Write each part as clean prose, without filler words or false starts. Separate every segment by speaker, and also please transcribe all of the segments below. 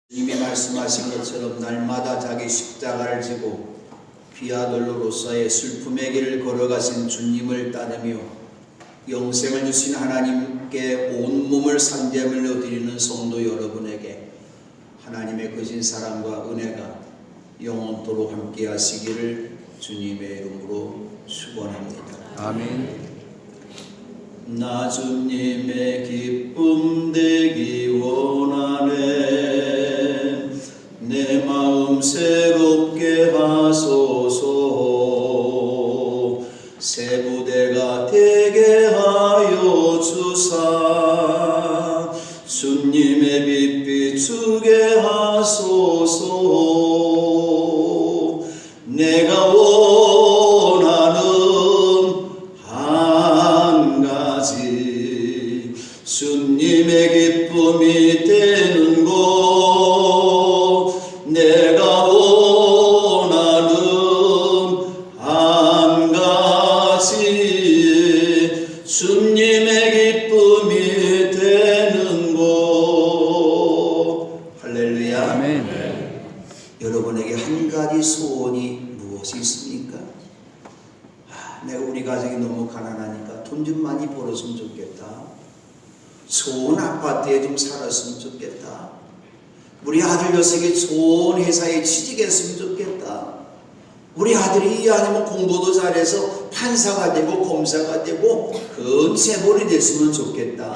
Speaker 1: 이미 말씀하신 것처럼 날마다 자기 십자가를 지고 비아돌로로서의 슬픔의 길을 걸어가신 주님을 따르며 영생을 주신 하나님께 온몸을 산재물로 드리는 성도 여러분에게 하나님의 거진 사랑과 은혜가 영원토록 함께 하시기를 주님의 이름으로 축원합니다.
Speaker 2: 아멘.
Speaker 1: 나 주님의 기쁨 되기 원하네. 내 마음 새롭게 하소서. 새 부대가 되게 하여 주사. 주님의 빛 비추게 하소서. 내가 원하는 한 가지 주님의 기쁨이 되는 것. 내가 원하는 한 가지 주님의 기쁨이 되는 것. 할렐루야.
Speaker 2: 아멘.
Speaker 1: 여러분에게 한 가지 소원이 무엇이 있습니까? 내가 우리 가정이 너무 가난하니까 돈 좀 많이 벌었으면 좋겠다. 좋은 아파트에 좀 살았으면 좋겠다. 우리 아들 녀석이 좋은 회사에 취직했으면 좋겠다. 우리 아들이 아니면 공부도 잘해서 판사가 되고 검사가 되고 건재벌이 됐으면 좋겠다.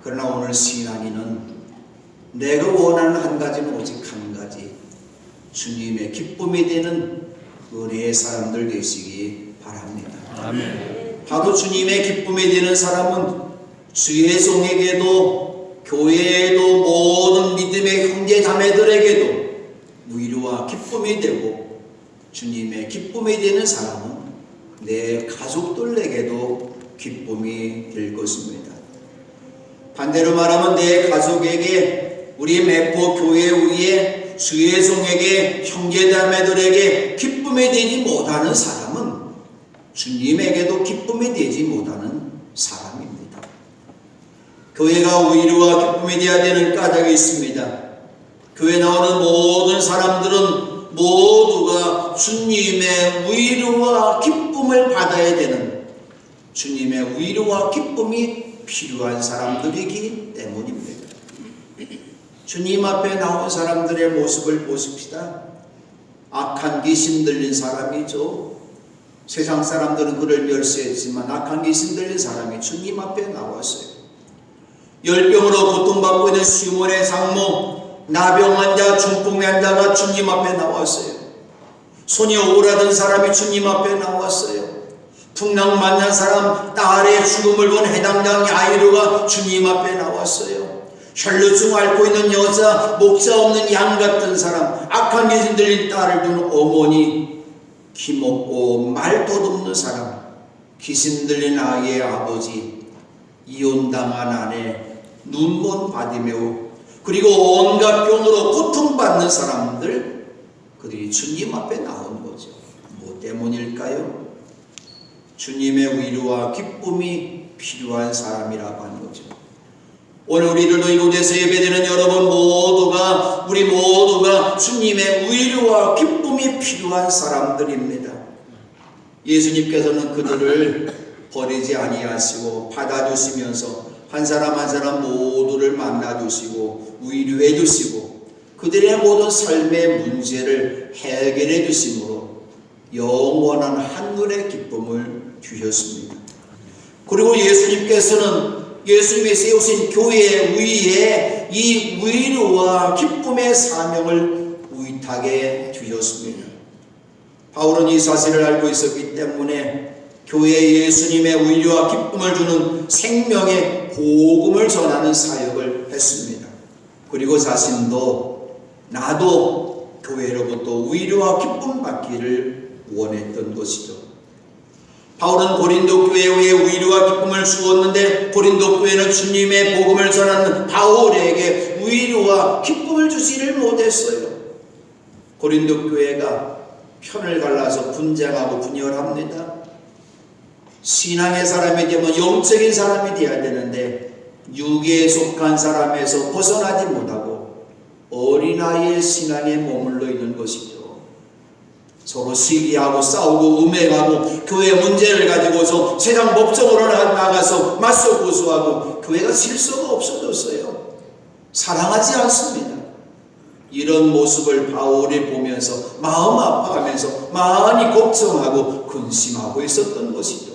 Speaker 1: 그러나 오늘 신앙인은 내가 원하는 한 가지는 오직 한 가지, 주님의 기쁨이 되는 은혜의 사람들 되시기 바랍니다.
Speaker 2: 아멘.
Speaker 1: 바로 주님의 기쁨이 되는 사람은 주의 종에게도 교회에도 모든 믿음의 형제 자매들에게도 위로와 기쁨이 되고, 주님의 기쁨이 되는 사람은 내 가족들에게도 기쁨이 될 것입니다. 반대로 말하면 내 가족에게, 우리 매포 교회 위에 주의 종에게, 형제자매들에게 기쁨이 되지 못하는 사람은 주님에게도 기쁨이 되지 못하는 사람입니다. 교회가 위로와 기쁨이 되어야 되는 까닭이 있습니다. 교회 나오는 모든 사람들은 모두가 주님의 위로와 기쁨을 받아야 되는, 주님의 위로와 기쁨이 필요한 사람들이기 때문입니다. 주님 앞에 나온 사람들의 모습을 보십시다. 악한 귀신 들린 사람이죠. 세상 사람들은 그를 멸시했지만 악한 귀신 들린 사람이 주님 앞에 나왔어요. 열병으로 고통받고 있는 시몬의 장모, 나병 환자, 중풍 환자가 주님 앞에 나왔어요. 손이 오그라든 사람이 주님 앞에 나왔어요. 풍랑 만난 사람, 딸의 죽음을 본 해당장 야이로가 주님 앞에 나왔어요. 혈루증 앓고 있는 여자, 목자 없는 양 같은 사람, 악한 귀신 들린 딸을 둔 어머니, 기먹고 말 덧없는 사람, 귀신 들린 아이의 아버지, 이혼당한 아내, 눈먼 바디메오, 그리고 온갖 병으로 고통받는 사람들, 그들이 주님 앞에 나온 거죠. 뭐 때문일까요? 주님의 위로와 기쁨이 필요한 사람이라고 하는 거죠. 오늘 우리들도 이곳에서 예배드리는 여러분 모두가, 우리 모두가 주님의 위로와 기쁨이 필요한 사람들입니다. 예수님께서는 그들을 버리지 아니하시고 받아주시면서 한 사람 한 사람 모두를 만나주시고 위로해 주시고 그들의 모든 삶의 문제를 해결해 주심으로 영원한 하늘의 기쁨을 주셨습니다. 그리고 예수님께서는 예수님이 세우신 교회 위에 이 위로와 기쁨의 사명을 위탁해 주셨습니다. 바울은 이 사실을 알고 있었기 때문에 교회에 예수님의 위로와 기쁨을 주는 생명의 복음을 전하는 사역을 했습니다. 그리고 자신도 나도 교회로부터 위로와 기쁨 받기를 원했던 것이죠. 바울은 고린도 교회에 위로와 기쁨을 주었는데 고린도 교회는 주님의 복음을 전하는 바울에게 위로와 기쁨을 주지를 못했어요. 고린도 교회가 편을 갈라서 분쟁하고 분열합니다. 신앙의 사람이 되면 영적인 사람이 되어야 되는데 육에 속한 사람에서 벗어나지 못하고 어린아이의 신앙에 머물러 있는 것이죠. 서로 시기하고 싸우고 음행하고 교회 문제를 가지고서 세상 법정으로 나가서 맞서 고소하고 교회가 질서가 없어졌어요. 사랑하지 않습니다. 이런 모습을 바울이 보면서 마음 아파하면서 많이 걱정하고 근심하고 있었던 것이죠.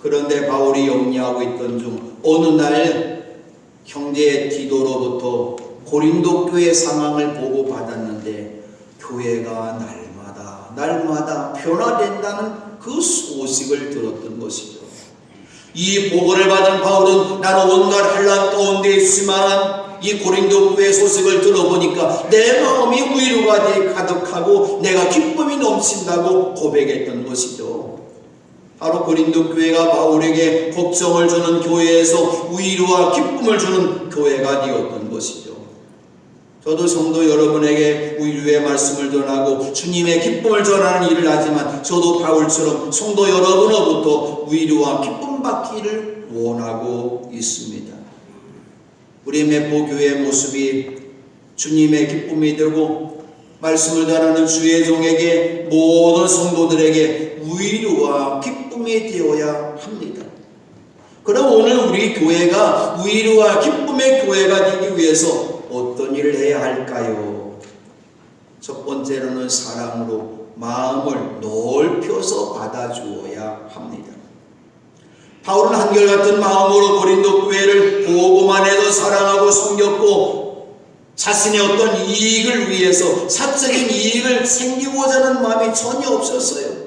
Speaker 1: 그런데 바울이 염려하고 있던 중 어느 날 형제 디도로부터 고린도 교회 상황을 보고 받았는데 교회가 날마다 변화된다는 그 소식을 들었던 것이죠. 이 보고를 받은 바울은 나는 온갖 환난 가운데 있지만 이 고린도 교회 소식을 들어보니까 내 마음이 위로가 가득하고 내가 기쁨이 넘친다고 고백했던 것이죠. 바로 고린도 교회가 바울에게 걱정을 주는 교회에서 위로와 기쁨을 주는 교회가 되었던 것이죠. 저도 성도 여러분에게 위로의 말씀을 전하고 주님의 기쁨을 전하는 일을 하지만 저도 바울처럼 성도 여러분으로부터 위로와 기쁨 받기를 원하고 있습니다. 우리 매포교회의 모습이 주님의 기쁨이 되고 말씀을 전하는 주의 종에게 모든 성도들에게 위로와 기쁨이 되어야 합니다. 그럼 오늘 우리 교회가 위로와 기쁨의 교회가 되기 위해서 어떤 일을 해야 할까요? 첫 번째로는 사랑으로 마음을 넓혀서 받아주어야 합니다. 바울은 한결같은 마음으로 고린도 교회를 보고만 해도 사랑하고 섬겼고 자신의 어떤 이익을 위해서 사적인 이익을 챙기고자 하는 마음이 전혀 없었어요.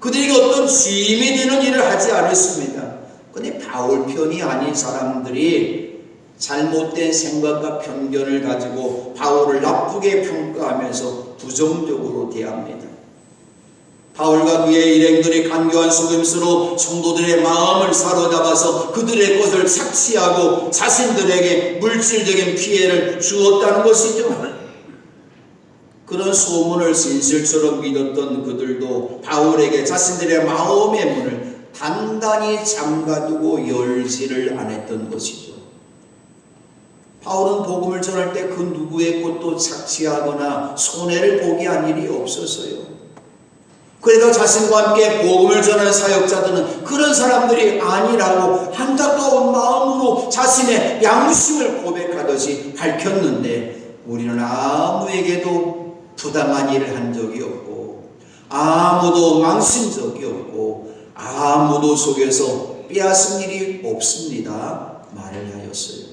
Speaker 1: 그들에게 어떤 짐이 되는 일을 하지 않았습니다. 그런데 바울 편이 아닌 사람들이 잘못된 생각과 편견을 가지고 바울을 나쁘게 평가하면서 부정적으로 대합니다. 바울과 그의 일행들이 간교한 속임수로 성도들의 마음을 사로잡아서 그들의 것을 착취하고 자신들에게 물질적인 피해를 주었다는 것이죠. 그런 소문을 진실처럼 믿었던 그들도 바울에게 자신들의 마음의 문을 단단히 잠가두고 열지를 않았던 것이죠. 바울은 복음을 전할 때 그 누구의 것도 착취하거나 손해를 보게 한 일이 없었어요. 그래도 자신과 함께 복음을 전하는 사역자들은 그런 사람들이 아니라고 안타까운 마음으로 자신의 양심을 고백하듯이 밝혔는데 우리는 아무에게도 부당한 일을 한 적이 없고 아무도 망친 적이 없고 아무도 속에서 빼앗은 일이 없습니다 말을 하였어요.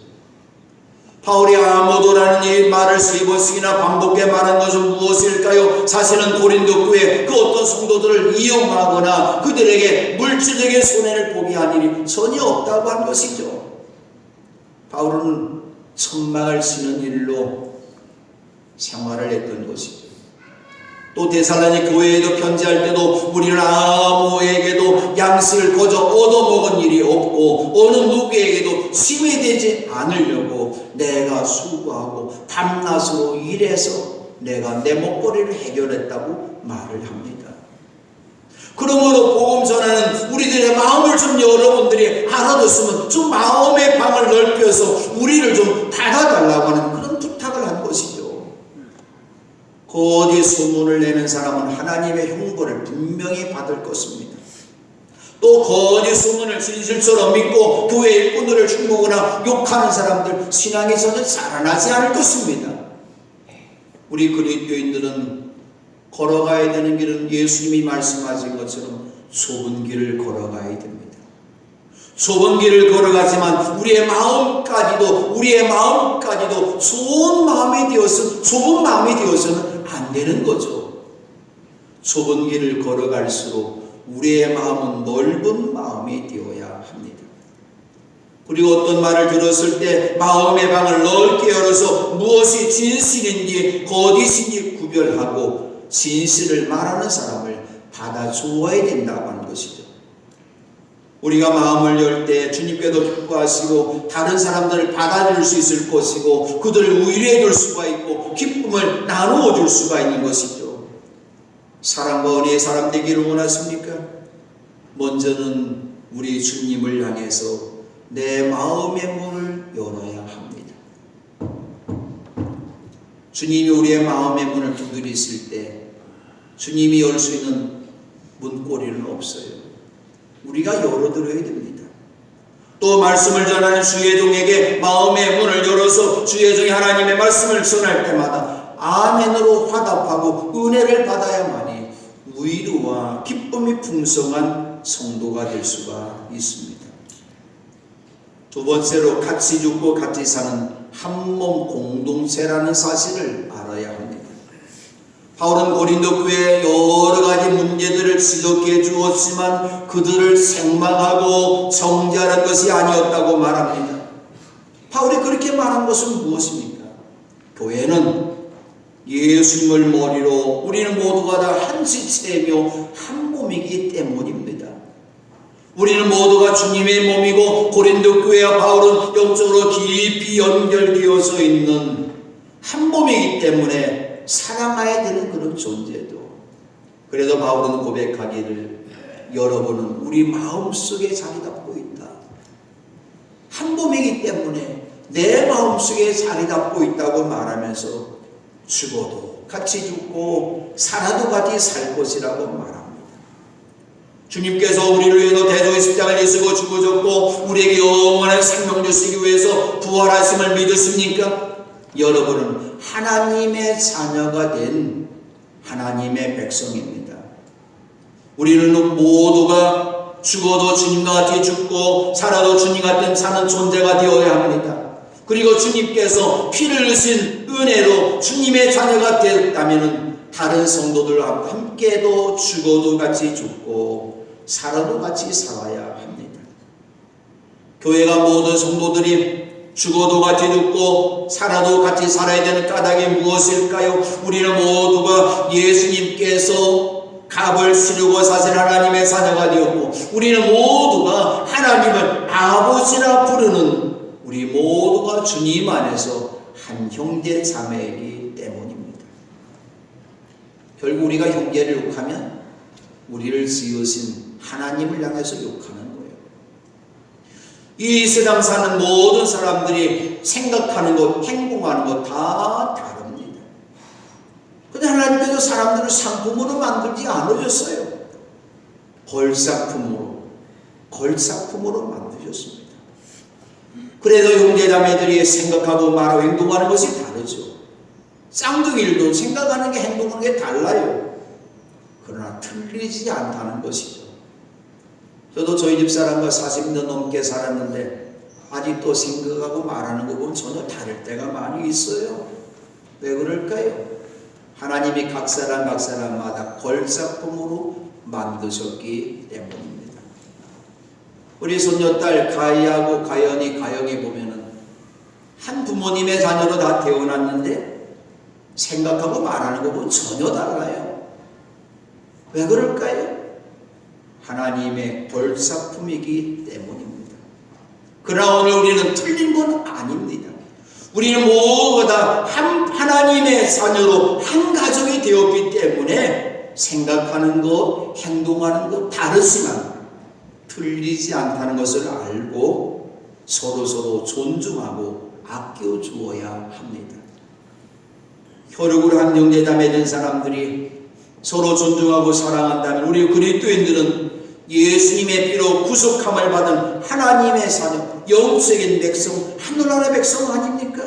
Speaker 1: 바울이 아무도라는 이 말을 세 번씩이나 반복해 말한 것은 무엇일까요? 자신은 고린도 교회 그 어떤 성도들을 이용하거나 그들에게 물질적인 손해를 보게 한 일이 전혀 없다고 한 것이죠. 바울은 천막을 치는 일로 생활을 했던 것이죠. 또 데살로니가 교회에도 편지할 때도 우리는 아무에게도 양식을 거저 얻어먹은 일이 없고 어느 누구에게도 침해되지 않으려고 내가 수고하고 밤낮으로 일해서 내가 내 먹거리를 해결했다고 말을 합니다. 그러므로 복음 전하는 우리들의 마음을 좀 여러분들이 알아뒀으면 좀 마음의 방을 넓혀서 우리를 좀 닫아달라고 하는 그런 부탁을 한 것이죠. 거짓 소문을 내는 사람은 하나님의 형벌을 분명히 받을 것입니다. 또 거짓 소문을 진실처럼 믿고 교회 일꾼들을 흉보거나 욕하는 사람들 신앙이 전혀 자라나지 않을 것입니다. 우리 그리스도인들은 걸어가야 되는 길은 예수님이 말씀하신 것처럼 좁은 길을 걸어가야 됩니다. 좁은 길을 걸어가지만 우리의 마음까지도 좋은 마음이 되어서 좁은 마음이 되어서는 안 되는 거죠. 좁은 길을 걸어갈수록 우리의 마음은 넓은 마음이 되어야 합니다. 그리고 어떤 말을 들었을 때 마음의 방을 넓게 열어서 무엇이 진실인지 거짓인지 구별하고 진실을 말하는 사람을 받아주어야 된다고 하는 것이죠. 우리가 마음을 열 때 주님께도 기뻐하시고 다른 사람들을 받아줄 수 있을 것이고 그들을 위로해 줄 수가 있고 기쁨을 나누어 줄 수가 있는 것이죠. 사랑과 은혜의 사람 되기를 원하십니까? 먼저는 우리 주님을 향해서 내 마음의 문을 열어야 합니다. 주님이 우리의 마음의 문을 두드리실 때 주님이 열 수 있는 문고리는 없어요. 우리가 열어드려야 됩니다. 또 말씀을 전하는 주의 종에게 마음의 문을 열어서 주의 종이 하나님의 말씀을 전할 때마다 아멘으로 화답하고 은혜를 받아야만이 위로와 기쁨이 풍성한 성도가 될 수가 있습니다. 두 번째로 같이 죽고 같이 사는 한몸 공동체라는 사실을 알아야 합니다. 바울은 고린도 교회에 여러 가지 문제들을 지적해 주었지만 그들을 책망하고 정죄하는 것이 아니었다고 말합니다. 바울이 그렇게 말한 것은 무엇입니까? 교회는 예수님을 머리로 우리는 모두가 다 한 지체이며 한 몸이기 때문입니다. 우리는 모두가 주님의 몸이고 고린도 교회와 바울은 영적으로 깊이 연결되어서 있는 한 몸이기 때문에 사랑해야 되는 그런 존재도, 그래도 바울은 고백하기를 여러분은 우리 마음속에 자리 잡고 있다. 한 몸이기 때문에 내 마음속에 자리 잡고 있다고 말하면서 죽어도 같이 죽고 살아도 같이 살 것이라고 말합니다. 주님께서 우리를 위해서 대속의 십자가를 지시고 죽어졌고 우리에게 영원한 생명 주시기 위해서 부활하심을 믿으십니까? 여러분은 하나님의 자녀가 된 하나님의 백성입니다. 우리는 모두가 죽어도 주님과 같이 죽고 살아도 주님 같은 사는 존재가 되어야 합니다. 그리고 주님께서 피를 흘리신 은혜로 주님의 자녀가 되었다면 다른 성도들과 함께도 죽어도 같이 죽고 살아도 같이 살아야 합니다. 교회가 모든 성도들이 죽어도 같이 죽고 살아도 같이 살아야 되는 까닭이 무엇일까요? 우리는 모두가 예수님께서 값을 치르고 사실 하나님의 자녀가 되었고 우리는 모두가 하나님을 아버지라 부르는 우리 모두가 주님 안에서 한 형제 자매이기 때문입니다. 결국 우리가 형제를 욕하면 우리를 지으신 하나님을 향해서 욕하는 거예요. 이 세상 사는 모든 사람들이 생각하는 것, 행동하는 것 다 다릅니다. 근데 하나님께서 사람들을 상품으로 만들지 않으셨어요. 걸작품으로 만드셨습니다. 그래도 형제자매들이 생각하고 말하고 행동하는 것이 다르죠. 쌍둥이들도 생각하는 게 행동하는 게 달라요. 그러나 틀리지 않다는 것이죠. 저도 저희 집 사람과 40년 넘게 살았는데 아직도 생각하고 말하는 거 보면 전혀 다를 때가 많이 있어요. 왜 그럴까요? 하나님이 각 사람마다 걸작품으로 만드셨기 때문입니다. 우리 손녀딸 가희하고 가영이 보면은 한 부모님의 자녀로 다 태어났는데 생각하고 말하는 거 보면 전혀 달라요. 왜 그럴까요? 하나님의 걸작품이기 때문입니다. 그러나 오늘 우리는 틀린 건 아닙니다. 우리는 모두 다 하나님의 자녀로 한 가족이 되었기 때문에 생각하는 것, 행동하는 것 다르지만 틀리지 않다는 것을 알고 서로 존중하고 아껴주어야 합니다. 혈육을 한 형제자매 된 사람들이 서로 존중하고 사랑한다면 우리 그리스도인들은 예수님의 피로 구속함을 받은 하나님의 자녀, 영적인 백성, 하늘나라의 백성 아닙니까?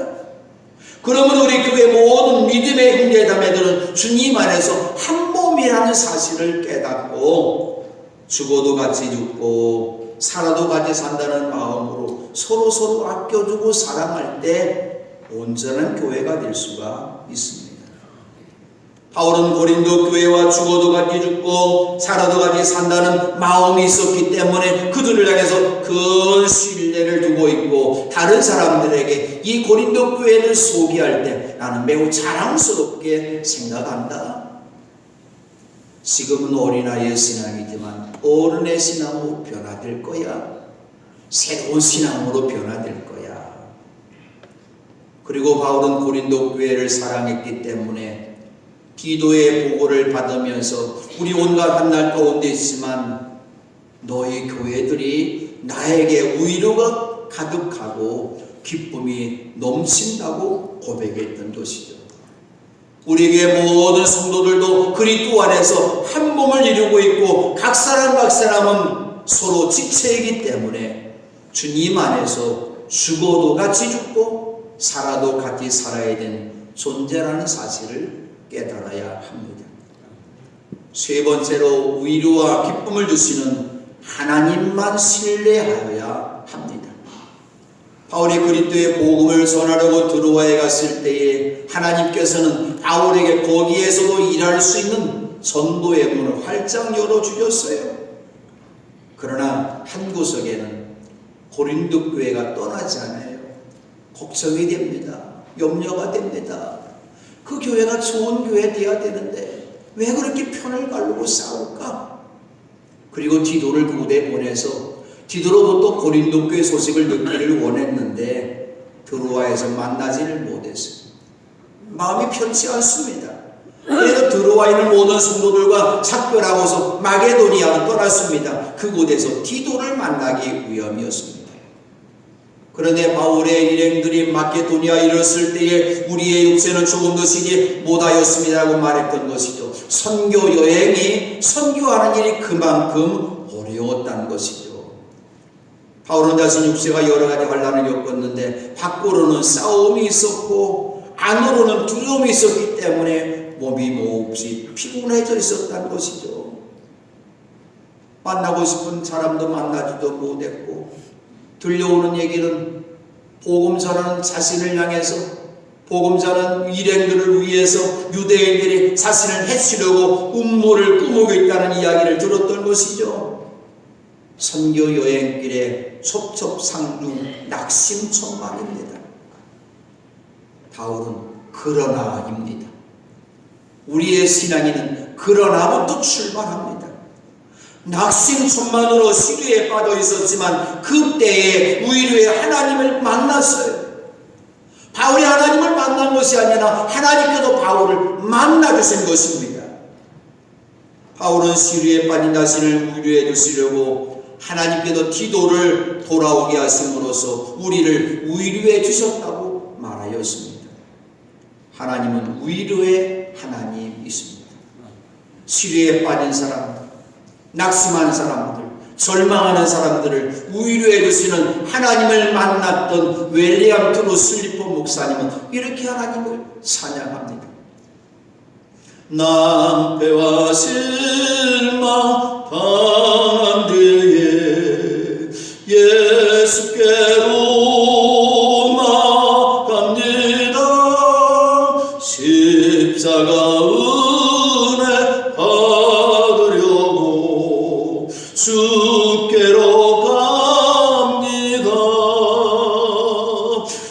Speaker 1: 그러면 우리 교회 모든 믿음의 형제자매들은 주님 안에서 한 몸이라는 사실을 깨닫고 죽어도 같이 죽고 살아도 같이 산다는 마음으로 서로 아껴주고 사랑할 때 온전한 교회가 될 수가 있습니다. 바울은 고린도 교회와 죽어도 같이 죽고 살아도 같이 산다는 마음이 있었기 때문에 그들을 향해서 큰 신뢰를 두고 있고 다른 사람들에게 이 고린도 교회를 소개할 때 나는 매우 자랑스럽게 생각한다. 지금은 어린아이의 신앙이지만 어른의 신앙으로 변화될 거야. 새로운 신앙으로 변화될 거야. 그리고 바울은 고린도 교회를 사랑했기 때문에 기도의 보고를 받으면서 우리 온갖 한날 가운데 있지만 너희 교회들이 나에게 위로가 가득하고 기쁨이 넘친다고 고백했던 것이죠. 우리에게 모든 성도들도 그리스도 안에서 한 몸을 이루고 있고 각 사람은 서로 지체이기 때문에 주님 안에서 죽어도 같이 죽고 살아도 같이 살아야 되는 존재라는 사실을 깨달아야 합니다. 세 번째로 위로와 기쁨을 주시는 하나님만 신뢰하여야 합니다. 바울이 그리스도의 복음을 전하려고 드로아에 갔을 때에 하나님께서는 바울에게 거기에서도 일할 수 있는 전도의 문을 활짝 열어주셨어요. 그러나 한 구석에는 고린도 교회가 떠나지 않아요. 걱정이 됩니다. 염려가 됩니다. 그 교회가 좋은 교회 되어야 되는데 왜 그렇게 편을 가르고 싸울까? 그리고 디도를 그곳에 보내서 디도로부터 고린도 교회 소식을 듣기를 원했는데 드로아에서 만나지를 못했어요. 마음이 편치 않습니다. 그래서 드로아에 있는 모든 성도들과 작별하고서 마게도니아로 떠났습니다. 그곳에서 디도를 만나기 위함이었습니다. 그런데 바울의 일행들이 마게도니아에 이르렀을 때에 우리의 육체는 조금 더 쉬지 못하였습니다라고 말했던 것이죠. 선교 여행이 선교하는 일이 그만큼 어려웠다는 것이죠. 바울은 자신 육체가 여러 가지 환난을 겪었는데 밖으로는 싸움이 있었고 안으로는 두려움이 있었기 때문에 몸이 몹시 피곤해져 있었다는 것이죠. 만나고 싶은 사람도 만나지도 못했고 들려오는 얘기는 복음 전하는 자신을 향해서 복음 전하는 일행들을 위해서 유대인들이 자신을 해치려고 음모를 꾸미고 있다는 이야기를 들었던 것이죠. 선교 여행길에 첩첩상중 낙심천만입니다. 바울은 그러나입니다. 우리의 신앙인은 그러나부터 출발합니다. 낙심천만으로 시류에 빠져 있었지만 그때에 위로의 하나님을 만났어요. 바울이 하나님을 만난 것이 아니라 하나님께서 바울을 만나주신 것입니다. 바울은 시류에 빠진 자신을 위로해 주시려고 하나님께서 디도를 돌아오게 하심으로써 우리를 위로해 주셨다고 말하였습니다. 하나님은 위로의 하나님이십니다. 시류에 빠진 사람, 낙심한 사람들, 절망하는 사람들을 위로해 주시는 하나님을 만났던 웰리엄 트루 슬리퍼 목사님은 이렇게 하나님을 찬양합니다. 낭패와 실망 당한 데에 예수께로 나갑니다. 십자가 은혜 받으려고 주께로 갑니다.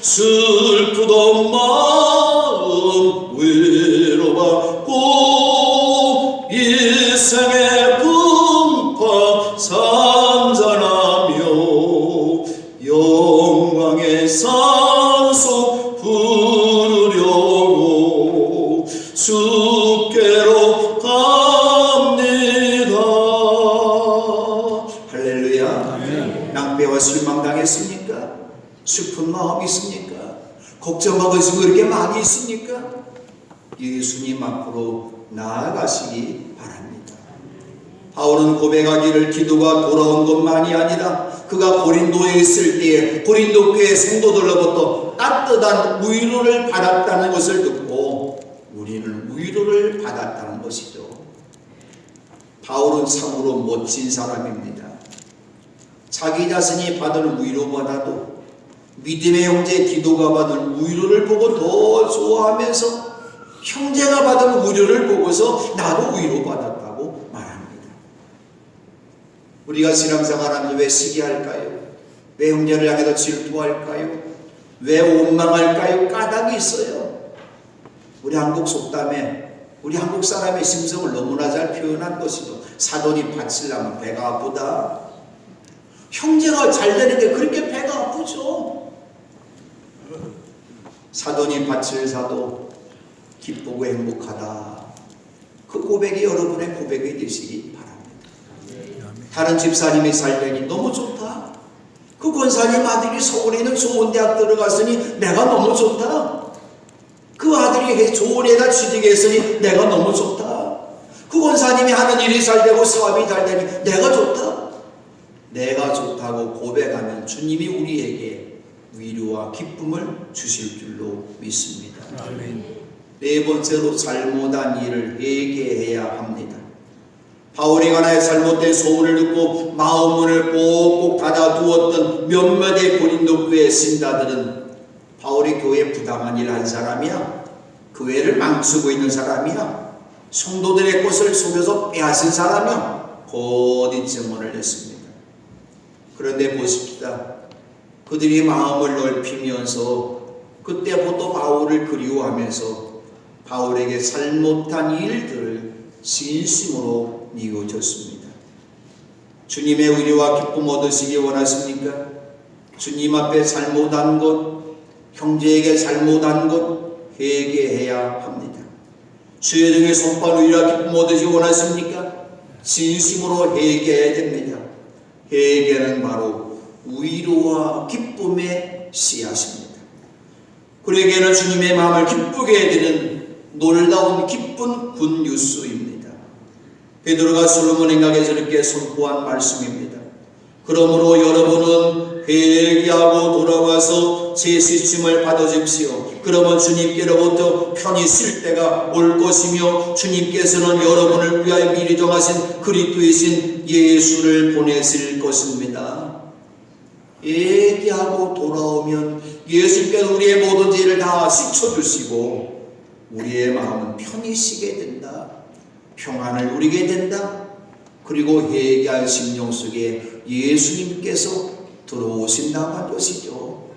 Speaker 1: 슬프던 마음 위로받고 일생의 분파 산전하며 영광의 산소 부르려고 주께로 갑니다. 할렐루야. 낭패와 실망당했습니까? 슬픈 마음이 있습니까? 걱정하고 있으면 그렇게 많이 있습니까? 예수님 앞으로 나아가시기 바랍니다. 바울은 고백하기를 기도가 돌아온 것만이 아니라 그가 고린도에 있을 때에 고린도 교회 성도들로부터 따뜻한 위로를 받았다는 것을 듣고 우리는 위로를 받았다는 것이죠. 바울은 참으로 멋진 사람입니다. 자기 자신이 받은 위로보다도 믿음의 형제 디도가 받은 위로를 보고 더 좋아하면서 형제가 받은 위로를 보고서 나도 위로받았다고 말합니다. 우리가 신앙생활하면서 왜 시기할까요? 왜 형제를 향해서 질투할까요? 왜 원망할까요? 까닭이 있어요. 우리 한국 속담에 우리 한국 사람의 심성을 너무나 잘 표현한 것이죠. 사돈이 밭을 나면 배가 아프다. 형제가 잘 되는데 그렇게 배가 아프죠. 사돈이 밭을 사도 기쁘고 행복하다. 그 고백이 여러분의 고백이 되시기 바랍니다. 다른 집사님이 살 때니 너무 좋다. 그 권사님 아들이 서울에 있는 좋은 대학 들어갔으니 내가 너무 좋다. 그 아들이 좋은 애다 취직했으니 내가 너무 좋다. 그 권사님이 하는 일이 잘 되고 사업이 잘 되니 내가 좋다. 내가 좋다고 고백하면 주님이 우리에게 위로와 기쁨을 주실 줄로 믿습니다.
Speaker 2: 아멘.
Speaker 1: 네 번째로 잘못한 일을 회개해야 합니다. 바울이 가나의 잘못된 소문을 듣고 마음문을 꼭꼭 닫아두었던 몇몇의 고린도 교회 신자들은 바울이 교회에 부당한 일을 한 사람이야, 교회를 망치고 있는 사람이야, 성도들의 것을 속여서 빼앗은 사람이야, 거짓 증언을 했습니다. 그런데 보십시다. 그들이 마음을 넓히면서 그때부터 바울을 그리워하면서 바울에게 잘못한 일들을 진심으로 미워졌습니다. 주님의 위로와 기쁨 얻으시기 원하십니까? 주님 앞에 잘못한 것, 형제에게 잘못한 것 회개해야 합니다. 주의 등에 손발 위로와 기쁨 얻으시기 원하십니까? 진심으로 회개해야 됩니다. 회개는 바로 위로와 기쁨의 씨앗입니다. 그에게는 주님의 마음을 기쁘게 해드리는 놀라운 기쁜 굿뉴스입니다. 베드로가 솔로몬 행각에 저렇게 선포한 말씀입니다. 그러므로 여러분은 회개하고 돌아와서 제 씻음을 받으십시오. 그러면 주님께로부터 편히 쉴 때가 올 것이며 주님께서는 여러분을 위하여 미리 정하신 그리스도이신 예수를 보내실 것입니다. 회개하고 돌아오면 예수께서 우리의 모든 죄를 다 씻어주시고 우리의 마음은 편히 쉬게 된다. 평안을 누리게 된다. 그리고 회개할 심령 속에 예수님께서 들어오신다고 한 것이죠.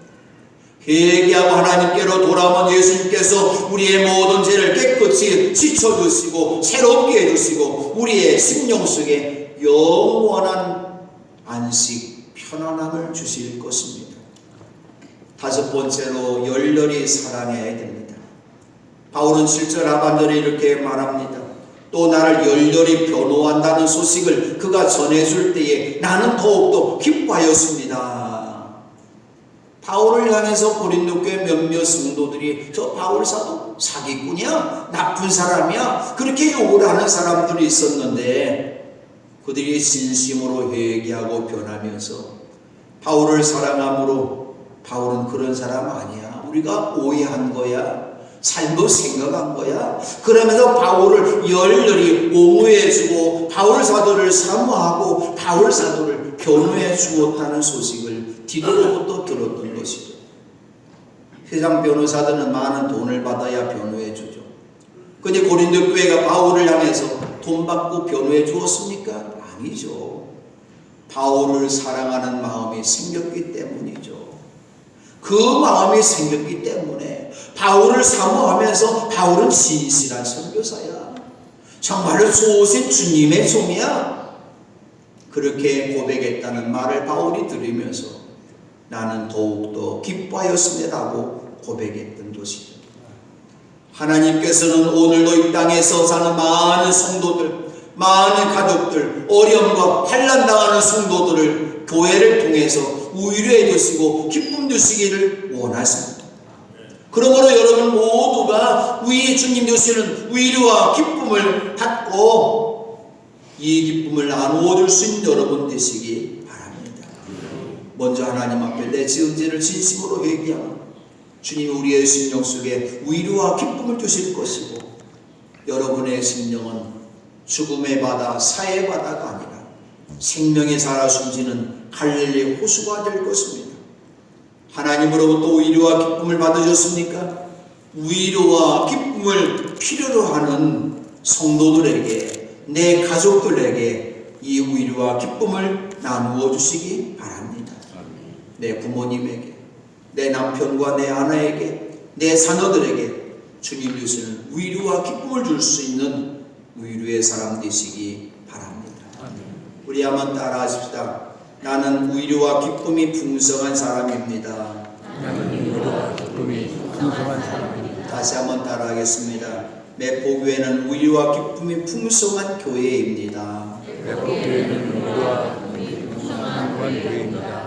Speaker 1: 회개하고 하나님께로 돌아오면 예수님께서 우리의 모든 죄를 깨끗이 씻어주시고 새롭게 해주시고 우리의 심령 속에 영원한 안식, 편안함을 주실 것입니다. 다섯 번째로 열렬히 사랑해야 됩니다. 바울은 7절 하반절에 이렇게 말합니다. 또 나를 열렬히 변호한다는 소식을 그가 전해줄 때에 나는 더욱더 기뻐하였습니다. 바울을 향해서 고린도 교회 몇몇 성도들이 저 바울 사도 사기꾼이야, 나쁜 사람이야, 그렇게 욕을 하는 사람들이 있었는데 그들이 진심으로 회개하고 변하면서 바울을 사랑함으로 바울은 그런 사람 아니야, 우리가 오해한 거야, 잘못 생각한 거야. 그러면서 바울을 열렬히 옹호해주고 바울 사도를 사모하고 바울 사도를 변호해 주었다는 소식을 디도로부터 들었던 것이죠. 세상 변호사들은 많은 돈을 받아야 변호해 주죠. 근데 고린도 교회가 바울을 향해서 돈 받고 변호해 주었습니까? 아니죠. 바울을 사랑하는 마음이 생겼기 때문이죠. 그 마음이 생겼기 때문에 바울을 사모하면서 바울은 진실한 선교사야, 정말로 좋으신 주님의 종이야, 그렇게 고백했다는 말을 바울이 들으면서 나는 더욱더 기뻐하였습니다라고 고백했던 것이죠. 하나님께서는 오늘도 이 땅에서 사는 많은 성도들, 많은 가족들, 어려움과 환난당하는 성도들을 교회를 통해서 위로해 주시고 기쁨 주시기를 원하십니다. 그러므로 여러분 모두가 주님 주시는 위로와 기쁨을 받고 이 기쁨을 나누어 줄 수 있는 여러분 되시기 바랍니다. 먼저 하나님 앞에 내 지은 죄를 진심으로 회개하고 주님이 우리의 심령 속에 위로와 기쁨을 주실 것이고 여러분의 심령은 죽음의 바다, 사의 바다가 아니라 생명이 살아 숨지는 갈릴리 호수가 될 것입니다. 하나님으로부터 위로와 기쁨을 받으셨습니까? 위로와 기쁨을 필요로 하는 성도들에게, 내 가족들에게 이 위로와 기쁨을 나누어 주시기 바랍니다. 내 부모님에게, 내 남편과 내 아내에게, 내 자녀들에게 주님 주시는 위로와 기쁨을 줄 수 있는 위로의 사람 되시기 바랍니다. 우리 한번 따라 하십시다. 나는 위로와 기쁨이 풍성한 사람입니다.
Speaker 2: 나는 위로와 기쁨이 풍성한 사람입니다.
Speaker 1: 다시 한번 따라 하겠습니다. 매포교회는 위로와 기쁨이 풍성한 교회입니다.
Speaker 2: 매포교회는 위로와 기쁨이 풍성한 교회입니다.